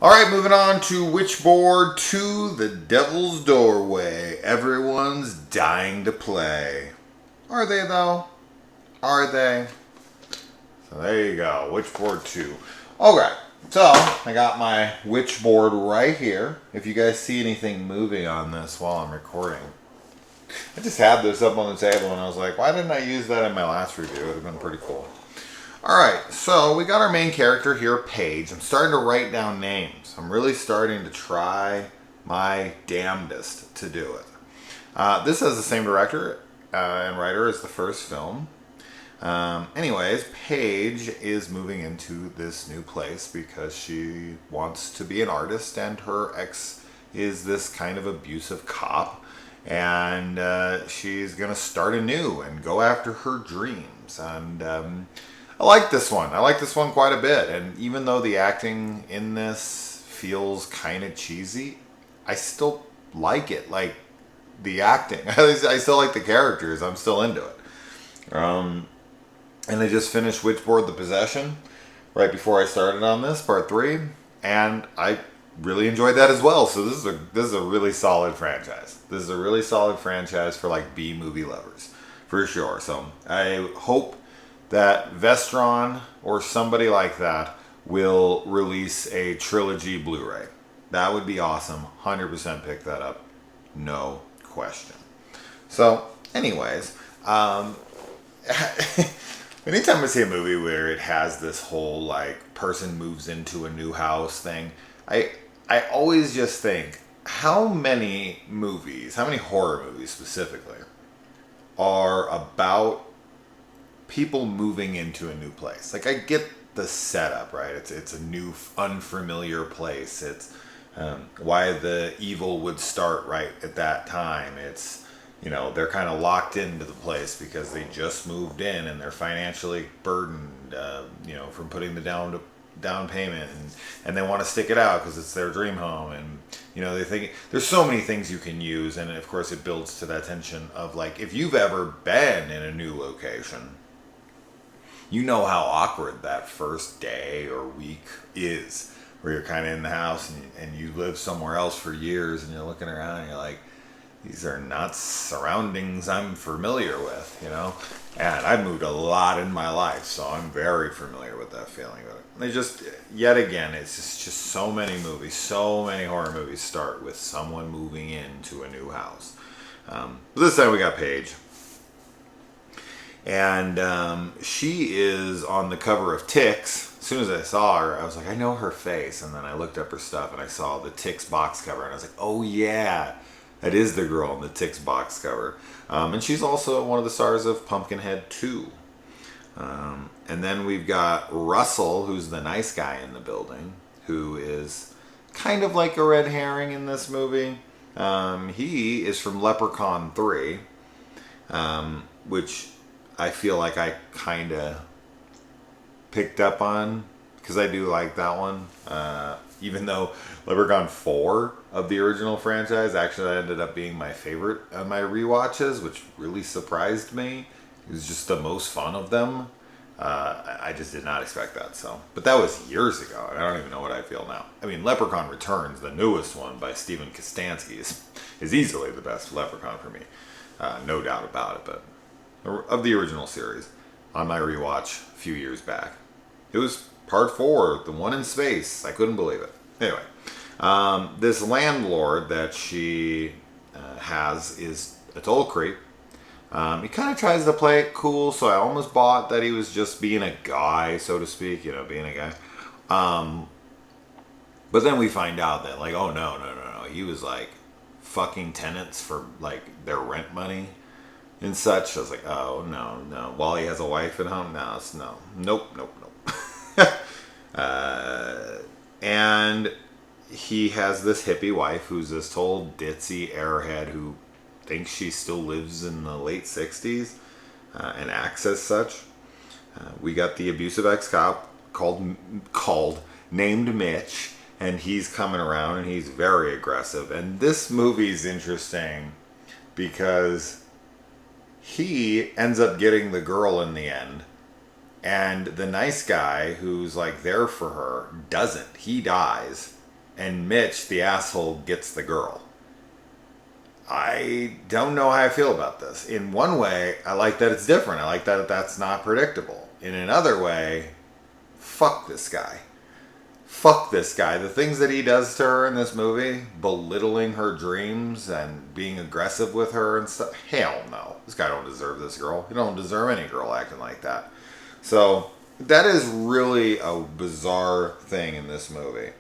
All right, moving on to Witchboard 2, The Devil's Doorway. Everyone's dying to play. Are they, though? Are they? So there you go, Witchboard 2. Okay, so I got my Witchboard right here. If you guys see anything moving on this while I'm recording. I just had this up on the table and I was like, why didn't I use that in my last review? It would have been pretty cool. Alright, so we got our main character here, Paige. I'm starting to write down names. I'm really starting to try my damnedest to do it. This has the same director and writer as the first film. Anyways, Paige is moving into this new place because she wants to be an artist and her ex is this kind of abusive cop. And she's going to start anew and go after her dreams. And I like this one. I like this one quite a bit. And even though the acting in this feels kind of cheesy, I still like it. Like the acting. I still like the characters. I'm still into it. And I just finished Witchboard The Possession right before I started on this, part 3. And I really enjoyed that as well. So this is a really solid franchise. This is a really solid franchise for like B movie lovers. For sure. So I hope that Vestron or somebody like that will release a trilogy Blu-ray. That would be awesome. 100% pick that up. No question. So, anyways, anytime I see a movie where it has this whole like person moves into a new house thing, I always just think, how many horror movies specifically, are about people moving into a new place? Like, I get the setup, right? It's a new, unfamiliar place. It's why the evil would start right at that time. It's, they're kind of locked into the place because they just moved in and they're financially burdened, from putting the down payment, and they want to stick it out because it's their dream home, and they think there's so many things you can use, and of course it builds to that tension of like, if you've ever been in a new location, you know how awkward that first day or week is, where you're kind of in the house and you live somewhere else for years and you're looking around and you're like, these are not surroundings I'm familiar with, And I've moved a lot in my life, so I'm very familiar with that feeling. But yet again, it's just so many movies, so many horror movies start with someone moving into a new house. But this time we got Paige. And she is on the cover of Ticks. As soon as I saw her, I was like, I know her face. And then I looked up her stuff and I saw the Ticks box cover. And I was like, oh yeah, that is the girl in the Ticks box cover. And she's also one of the stars of Pumpkinhead 2. And then we've got Russell, who's the nice guy in the building, who is kind of like a red herring in this movie. He is from Leprechaun 3, which I feel like I kind of picked up on, because I do like that one. Even though Leprechaun 4 of the original franchise actually ended up being my favorite of my rewatches, which really surprised me. It was just the most fun of them. I just did not expect that. But that was years ago, and I don't even know what I feel now. I mean, Leprechaun Returns, the newest one by Steven Kostanski, is easily the best Leprechaun for me. No doubt about it. But of the original series, on my rewatch a few years back, it was part 4, the one in space. I couldn't believe it. Anyway, this landlord that she has is a total creep. He kind of tries to play it cool, so I almost bought that he was just being a guy, so to speak, being a guy. But then we find out that, like, oh, no. He was, like, fucking tenants for, like, their rent money and such. I was like, oh, no. While he has a wife at home? Nope. And he has this hippie wife who's this total ditzy airhead who thinks she still lives in the late 60s and acts as such. We got the abusive ex-cop named Mitch, and he's coming around and he's very aggressive. And this movie's interesting because he ends up getting the girl in the end, and the nice guy who's like there for her doesn't. He dies. and Mitch, the asshole, gets the girl. I don't know how I feel about this. In one way, I like that it's different. I like that that's not predictable. In another way, fuck this guy. Fuck this guy. The things that he does to her in this movie, belittling her dreams and being aggressive with her and stuff. Hell no. This guy don't deserve this girl. He don't deserve any girl acting like that. So that is really a bizarre thing in this movie.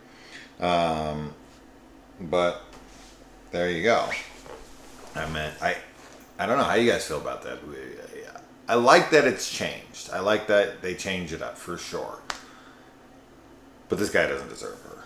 But there you go. I don't know how you guys feel about that. I like that it's changed. I like that they change it up for sure. But this guy doesn't deserve her.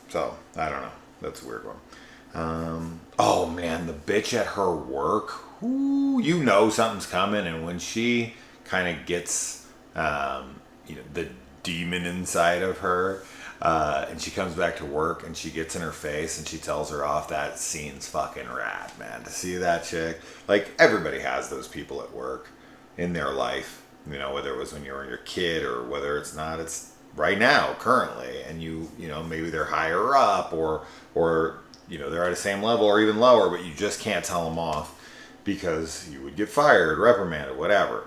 So, I don't know. That's a weird one. Oh man, the bitch at her work. Ooh, you know something's coming, and when she kind of gets the demon inside of her, and she comes back to work and she gets in her face and she tells her off, that scene's fucking rad, man. To see that chick, like, everybody has those people at work in their life, whether it was when you were your kid or whether it's not, it's right now, currently, and maybe they're higher up or they're at the same level or even lower, but you just can't tell them off because you would get fired, reprimanded, whatever.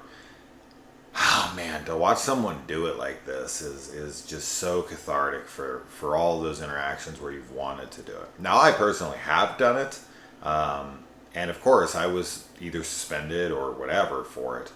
Oh man, to watch someone do it like this is just so cathartic for all those interactions where you've wanted to do it. Now, I personally have done it, and of course I was either suspended or whatever for it.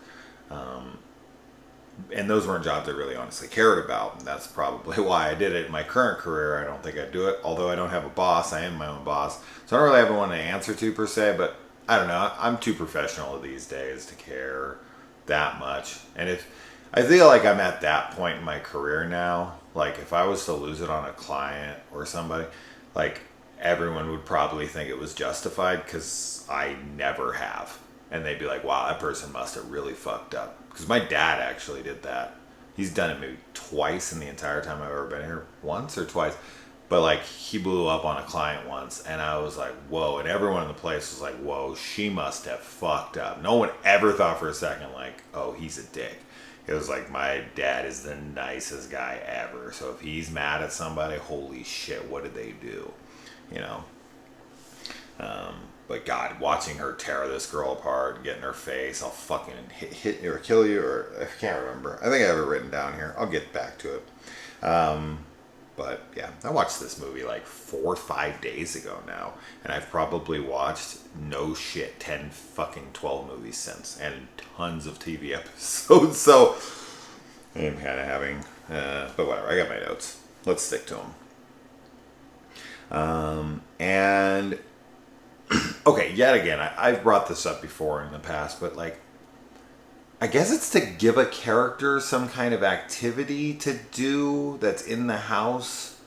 And those weren't jobs I really honestly cared about, and that's probably why I did it. In my current career, I don't think I'd do it, although I don't have a boss. I am my own boss, so I don't really have anyone to answer to per se, but I don't know. I'm too professional these days to care that much. And if I feel like I'm at that point in my career now, like if I was to lose it on a client or somebody, like everyone would probably think it was justified because I never have. And they'd be like, wow, that person must have really fucked up. Because my dad actually did that. He's done it maybe twice in the entire time I've ever been here. Once or twice. But like he blew up on a client once and I was like, whoa. And everyone in the place was like, whoa, she must have fucked up. No one ever thought for a second like, oh, he's a dick. It was like, my dad is the nicest guy ever. So if he's mad at somebody, holy shit, what did they do? But God, watching her tear this girl apart, get in her face, I'll fucking hit you or kill you, or I can't remember. I think I have it written down here. I'll get back to it. But yeah, I watched this movie like 4 or 5 days ago now, and I've probably watched 10 fucking 12 movies since, and tons of TV episodes. So I'm kind of having, but whatever. I got my notes. Let's stick to them. And okay, yet again, I've brought this up before in the past, but like, I guess it's to give a character some kind of activity to do that's in the house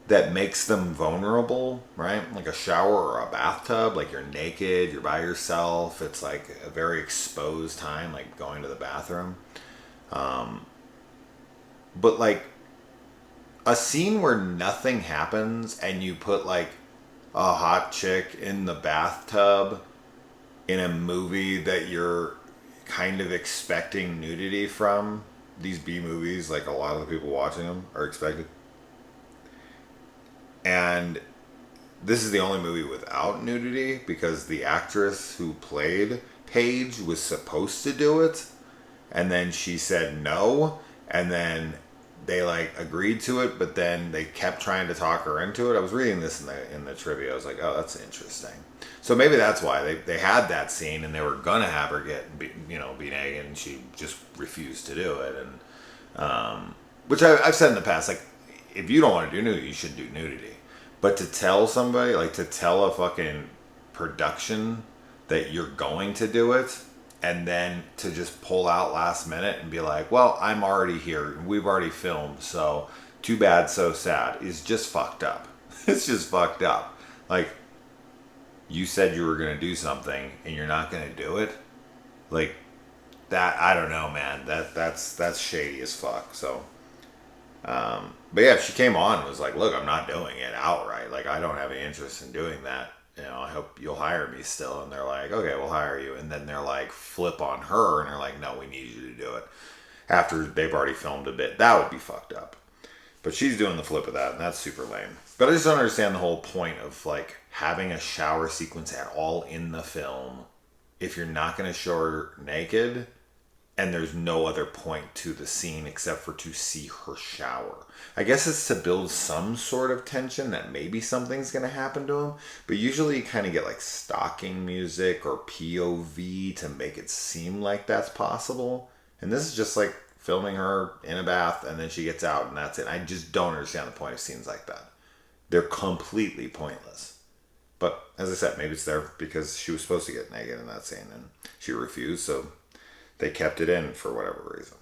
that makes them vulnerable, right? Like a shower or a bathtub, like you're naked, you're by yourself. It's like a very exposed time, like going to the bathroom. But like a scene where nothing happens and you put like a hot chick in the bathtub in a movie that you're kind of expecting nudity from, these B movies, like a lot of the people watching them are expected. And this is the only movie without nudity because the actress who played Paige was supposed to do it, and then she said no, and then they like agreed to it, but then they kept trying to talk her into it. I was reading this in the trivia. I was like, oh, that's interesting. So maybe that's why they had that scene, and they were gonna have her be naked, and she just refused to do it. And which I've said in the past, like, if you don't want to do nudity, you should do nudity. But to tell somebody, like to tell a fucking production that you're going to do it, and then to just pull out last minute and be like, well, I'm already here. We've already filmed, so too bad, so sad, is just fucked up. It's just fucked up. Like, you said you were going to do something and you're not going to do it. Like, that, I don't know, man. That's shady as fuck. So, but yeah, if she came on and was like, look, I'm not doing it outright. Like, I don't have any interest in doing that. I hope you'll hire me still. And they're like, okay, we'll hire you. And then they're like, flip on her. And they're like, no, we need you to do it. After they've already filmed a bit. That would be fucked up. But she's doing the flip of that, and that's super lame. But I just don't understand the whole point of like having a shower sequence at all in the film if you're not going to show her naked and there's no other point to the scene except for to see her shower. I guess it's to build some sort of tension that maybe something's going to happen to him, but usually you kind of get like stocking music or POV to make it seem like that's possible. And this is just like filming her in a bath and then she gets out and that's it. I just don't understand the point of scenes like that. They're completely pointless. But as I said, maybe it's there because she was supposed to get naked in that scene and she refused, so they kept it in for whatever reason.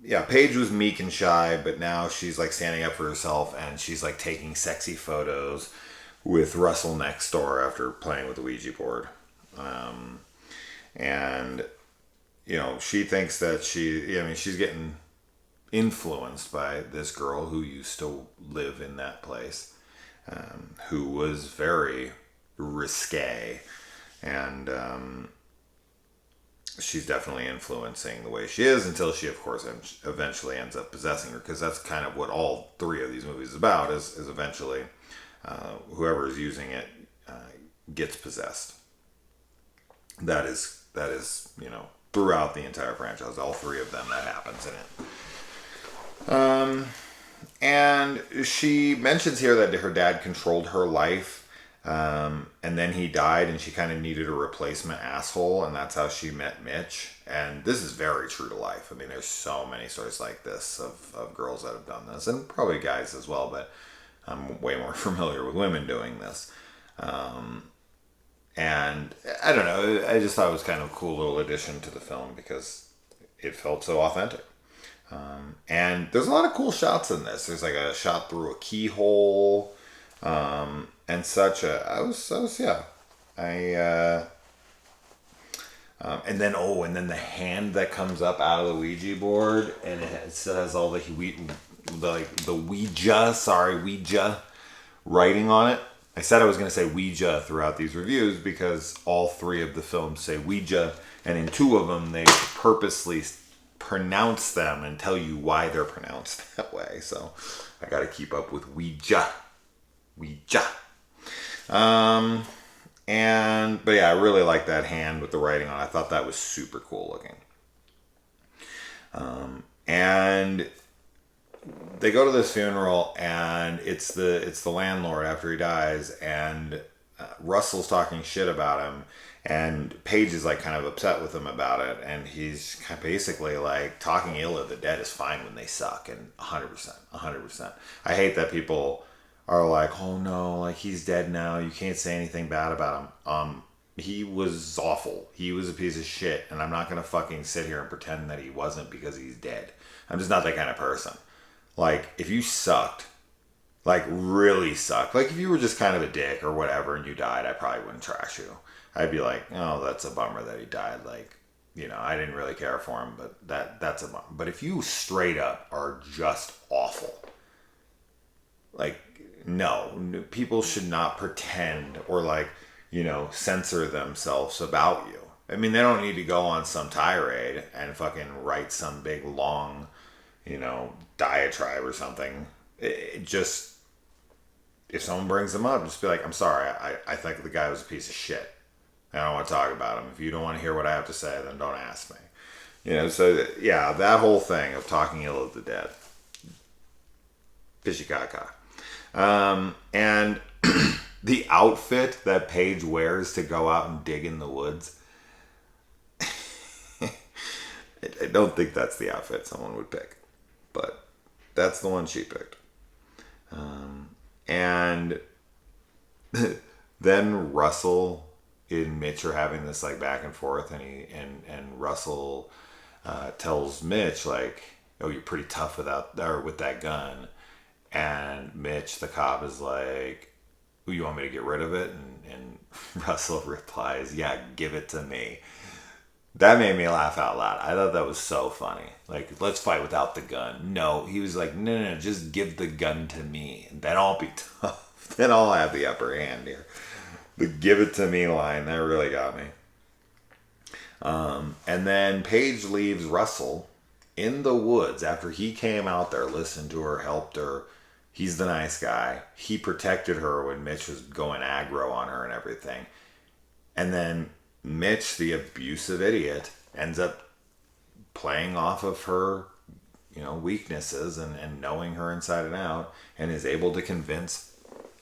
Yeah, Paige was meek and shy, but now she's like standing up for herself and she's like taking sexy photos with Russell next door after playing with the Ouija board. And, you know, she thinks that she's getting influenced by this girl who used to live in that place, who was very risque. And she's definitely influencing the way she is until she, of course, eventually ends up possessing her, because that's kind of what all three of these movies is about, is eventually whoever is using it gets possessed. That is, you know, throughout the entire franchise, all three of them, that happens in it. And she mentions here that her dad controlled her life. And then he died and she kind of needed a replacement asshole, and that's how she met Mitch. And this is very true to life. I mean, there's so many stories like this of girls that have done this, and probably guys as well, but I'm way more familiar with women doing this. And I don't know, I just thought it was kind of a cool little addition to the film because it felt so authentic. And there's a lot of cool shots in this. There's like a shot through a keyhole, and such. And then the hand that comes up out of the Ouija board, and it still has all the Ouija writing on it. I said I was going to say Ouija throughout these reviews because all three of the films say Ouija, and in two of them they purposely pronounce them and tell you why they're pronounced that way. So I got to keep up with Ouija. But yeah, I really like that hand with the writing on it. I thought that was super cool looking. And they go to this funeral, and it's the landlord after he dies, and Russell's talking shit about him, and Paige is like kind of upset with him about it, and he's basically like, talking ill of the dead is fine when they suck, and 100%. I hate that people are like, oh no, like he's dead now, you can't say anything bad about him. He was awful. He was a piece of shit, and I'm not gonna fucking sit here and pretend that he wasn't because he's dead. I'm just not that kind of person. Like, if you sucked, like really sucked, like if you were just kind of a dick or whatever and you died, I probably wouldn't trash you. I'd be like, oh, that's a bummer that he died. Like, you know, I didn't really care for him, but that's a bummer. But if you straight up are just awful, like, no, people should not pretend or like, you know, censor themselves about you. I mean, they don't need to go on some tirade and fucking write some big long, you know, diatribe or something. It just, if someone brings them up, just be like, I'm sorry, I think the guy was a piece of shit. I don't want to talk about him. If you don't want to hear what I have to say, then don't ask me. You know, so yeah, that whole thing of talking ill of the dead. Fishy caca. And the outfit that Paige wears to go out and dig in the woods, I don't think that's the outfit someone would pick, but that's the one she picked. And then Russell and Mitch are having this like back and forth, and Russell tells Mitch like, oh, you're pretty tough with that gun. And Mitch, the cop, is like, oh, you want me to get rid of it? And Russell replies, yeah, give it to me. That made me laugh out loud. I thought that was so funny. Like, let's fight without the gun. No, he was like, no, just give the gun to me. And then I'll be tough. Then I'll have the upper hand here. The give it to me line, that really got me. And then Paige leaves Russell in the woods after he came out there, listened to her, helped her. He's the nice guy. He protected her when Mitch was going aggro on her and everything. And then Mitch, the abusive idiot, ends up playing off of her, weaknesses and knowing her inside and out, and is able to convince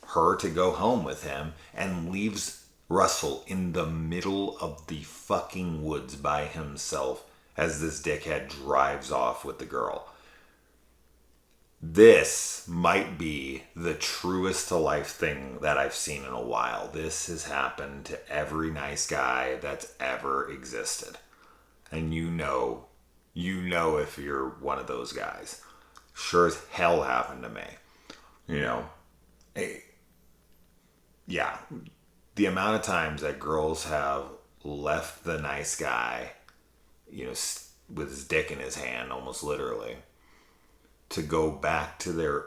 her to go home with him and leaves Russell in the middle of the fucking woods by himself as this dickhead drives off with the girl. This might be the truest to life thing that I've seen in a while. This has happened to every nice guy that's ever existed. And you know if you're one of those guys. Sure as hell happened to me. Yeah. The amount of times that girls have left the nice guy, with his dick in his hand, almost literally, to go back to their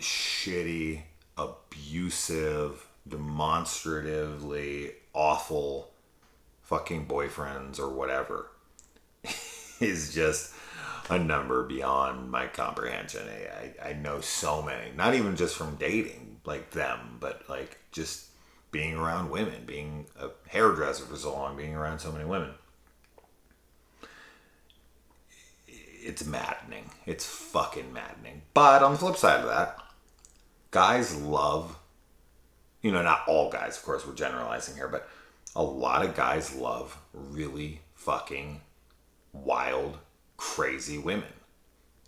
shitty, abusive, demonstratively awful fucking boyfriends or whatever is just a number beyond my comprehension. I know so many, not even just from dating like them, but like just being around women, being a hairdresser for so long, being around so many women. It's maddening. It's fucking maddening. But on the flip side of that, guys love, not all guys, of course, we're generalizing here, but a lot of guys love really fucking wild, crazy women.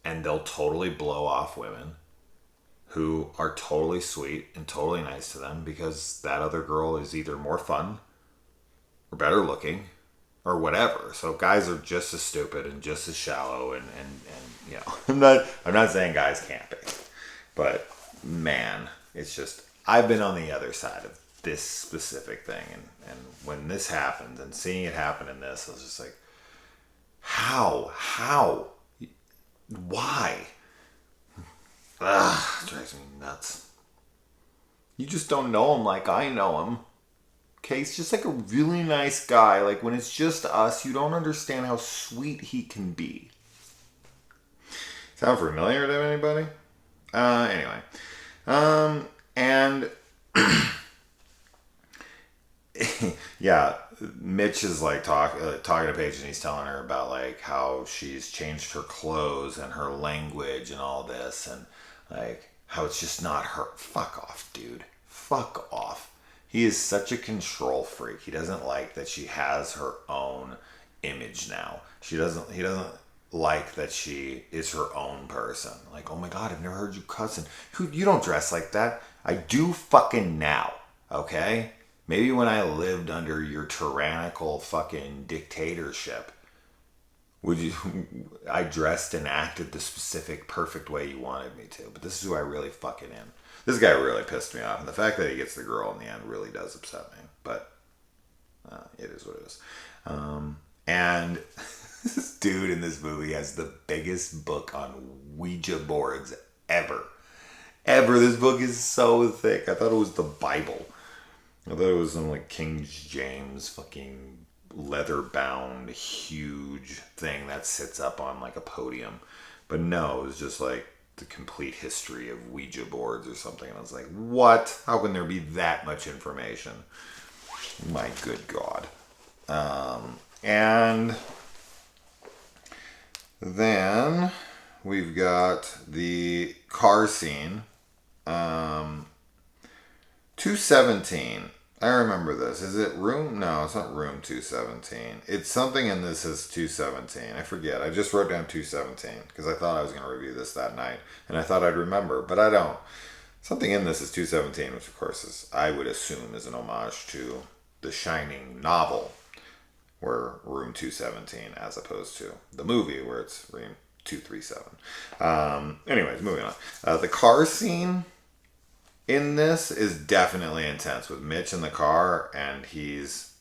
And they'll totally blow off women who are totally sweet and totally nice to them because that other girl is either more fun or better looking or whatever. So guys are just as stupid and just as shallow and I'm not saying guys can't be, but man, it's just, I've been on the other side of this specific thing, and when this happened and seeing it happen in this, I was just like, how, why? It drives me nuts. You just don't know him like I know him. Okay, he's just like a really nice guy. Like when it's just us, you don't understand how sweet he can be. Sound familiar to anybody? Anyway. And yeah, Mitch is like talking to Paige, and he's telling her about like how she's changed her clothes and her language and all this, and like how it's just not her. Fuck off, dude. Fuck off. He is such a control freak. He doesn't like that she has her own image now. He doesn't like that she is her own person. Like, oh my God, I've never heard you cussing. You don't dress like that. I do fucking now. Okay? Maybe when I lived under your tyrannical fucking dictatorship, I dressed and acted the specific perfect way you wanted me to. But this is who I really fucking am. This guy really pissed me off. And the fact that he gets the girl in the end really does upset me. But it is what it is. And this dude in this movie has the biggest book on Ouija boards ever. This book is so thick. I thought it was the Bible. I thought it was some like King James fucking leather-bound huge thing that sits up on like a podium. But no, it was just like the complete history of Ouija boards or something. And I was like, what? How can there be that much information? My good God. And then we've got the car scene. 217. I remember this. Is it room? No, it's not room 217. It's something in this is 217. I forget. I just wrote down 217 because I thought I was going to review this that night. And I thought I'd remember, but I don't. Something in this is 217, which of course is, I would assume, is an homage to the Shining novel, where room 217, as opposed to the movie where it's room 237. Anyways, moving on. The car scene in this is definitely intense with Mitch in the car and he's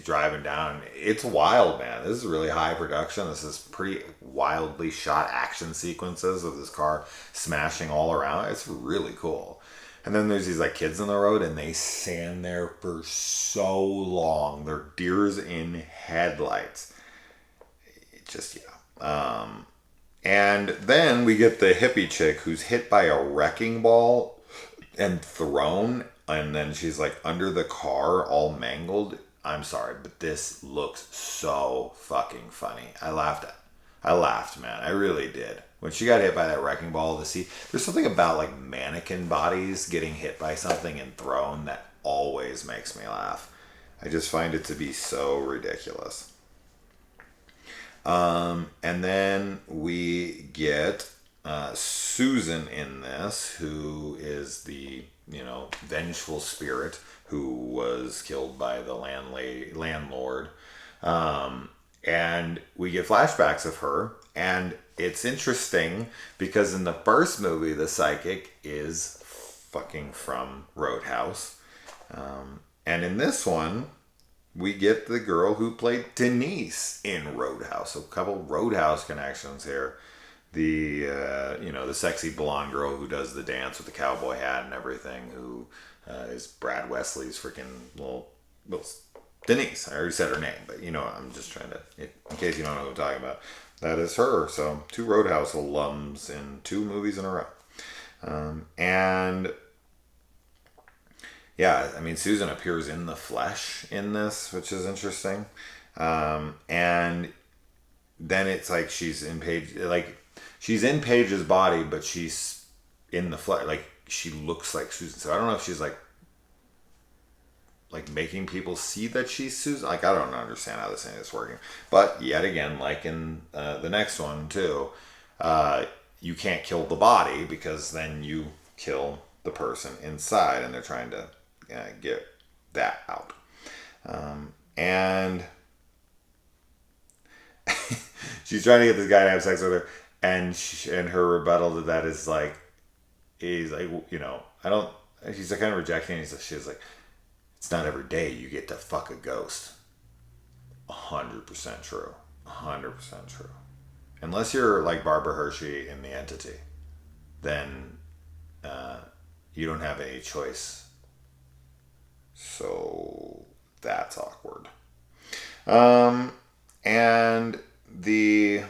driving down. It's wild, man. This is really high production. This is pretty wildly shot action sequences of this car smashing all around. It's really cool. And then there's these like kids on the road and they stand there for so long. They're deers in headlights. It just, yeah. And then we get the hippie chick who's hit by a wrecking ball and thrown, and then she's like under the car all mangled. I'm sorry, but this looks so fucking funny. I laughed, man. I really did. When she got hit by that wrecking ball, there's something about like mannequin bodies getting hit by something and thrown that always makes me laugh. I just find it to be so ridiculous. And then we get Susan in this, who is the, vengeful spirit who was killed by the landlord. And we get flashbacks of her. And it's interesting because in the first movie, the psychic is fucking from Roadhouse. And in this one, we get the girl who played Denise in Roadhouse. So a couple Roadhouse connections here. The sexy blonde girl who does the dance with the cowboy hat and everything, who is Brad Wesley's freaking well, Denise. I already said her name, but I'm just trying to, in case you don't know who I'm talking about, that is her. So 2 Roadhouse alums in 2 movies in a row. And yeah, I mean, Susan appears in the flesh in this, which is interesting. And then it's like she's in Paige's body, but she's in the flesh. Like, she looks like Susan. So I don't know if she's like making people see that she's Susan. Like, I don't understand how this thing is working. But yet again, like in the next one too, you can't kill the body because then you kill the person inside, and they're trying to get that out. And she's trying to get this guy to have sex with her, and her rebuttal to that is like, he's like, I don't. She's like kind of rejecting. She's like, it's not every day you get to fuck a ghost. 100% true. 100% true. Unless you're like Barbara Hershey in The Entity, then you don't have any choice. So that's awkward. And the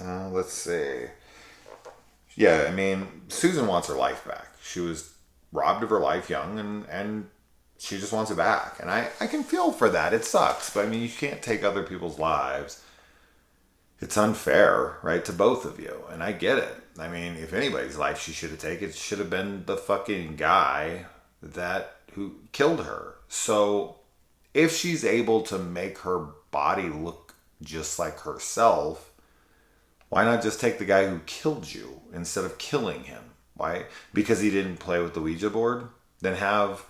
let's see. Yeah, I mean, Susan wants her life back. She was robbed of her life young, and she just wants it back. And I can feel for that. It sucks, but I mean, you can't take other people's lives. It's unfair, right, to both of you. And I get it. I mean, if anybody's life she should have taken, it should have been the fucking guy who killed her. So if she's able to make her body look just like herself, why not just take the guy who killed you instead of killing him? Why? Because he didn't play with the Ouija board? Then have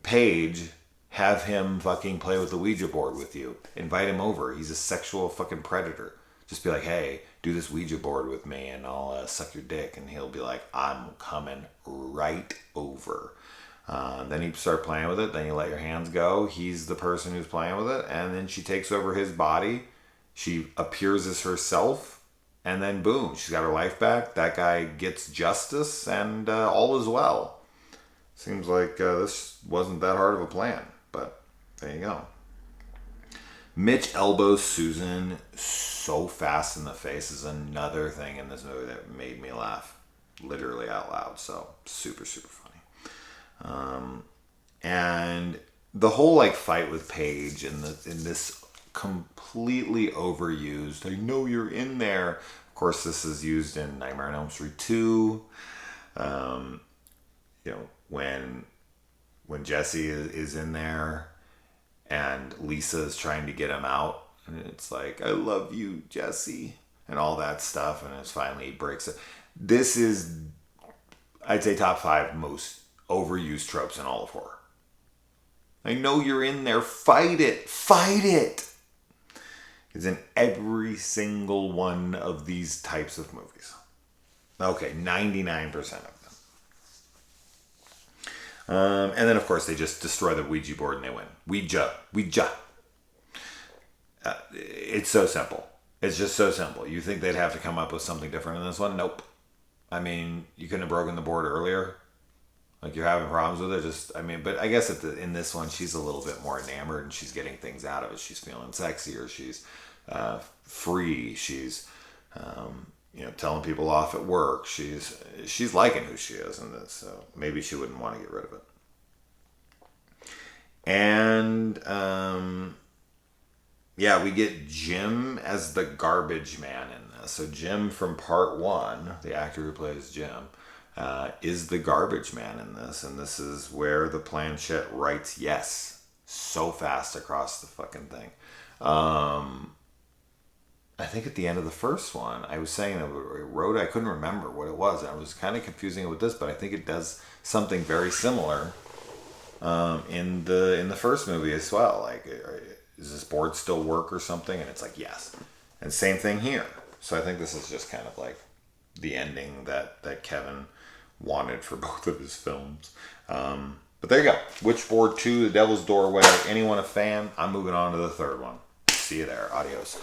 Paige have him fucking play with the Ouija board with you. Invite him over. He's a sexual fucking predator. Just be like, hey, do this Ouija board with me and I'll suck your dick. And he'll be like, I'm coming right over. Then you start playing with it. Then you let your hands go. He's the person who's playing with it. And then she takes over his body. She appears as herself. And then boom, she's got her life back. That guy gets justice, and all is well. Seems like this wasn't that hard of a plan. But there you go. Mitch elbows Susan so fast in the face is another thing in this movie that made me laugh literally out loud. So super, super funny. And the whole like fight with Paige in this completely overused, I know you're in there. Of course, this is used in Nightmare on Elm Street 2. When Jesse is in there and Lisa is trying to get him out, and it's like, I love you, Jesse, and all that stuff, and it's finally he breaks it. This is, I'd say, top 5 most overused tropes in all of horror. I know you're in there, fight it. It's in every single one of these types of movies. Okay, 99% of them. And then, of course, they just destroy the Ouija board and they win. Ouija. It's so simple. It's just so simple. You think they'd have to come up with something different in this one? Nope. I mean, you couldn't have broken the board earlier. Like, you're having problems with it. But I guess in this one, she's a little bit more enamored and she's getting things out of it. She's feeling sexy, or she's free. She's Telling people off at work. She's liking who she is in this, so maybe she wouldn't want to get rid of it. And we get Jim as the garbage man in this. So Jim from part 1, the actor who plays Jim, is the garbage man in this, and this is where the planchette writes yes so fast across the fucking thing. I think at the end of the first one, I was saying that it wrote, I couldn't remember what it was. I was kind of confusing it with this, but I think it does something very similar in the first movie as well. Like, does this board still work or something? And it's like, yes. And same thing here. So I think this is just kind of like the ending that Kevin wanted for both of his films. But there you go. Witchboard 2, The Devil's Doorway. Anyone a fan? I'm moving on to the third one. See you there. Adios.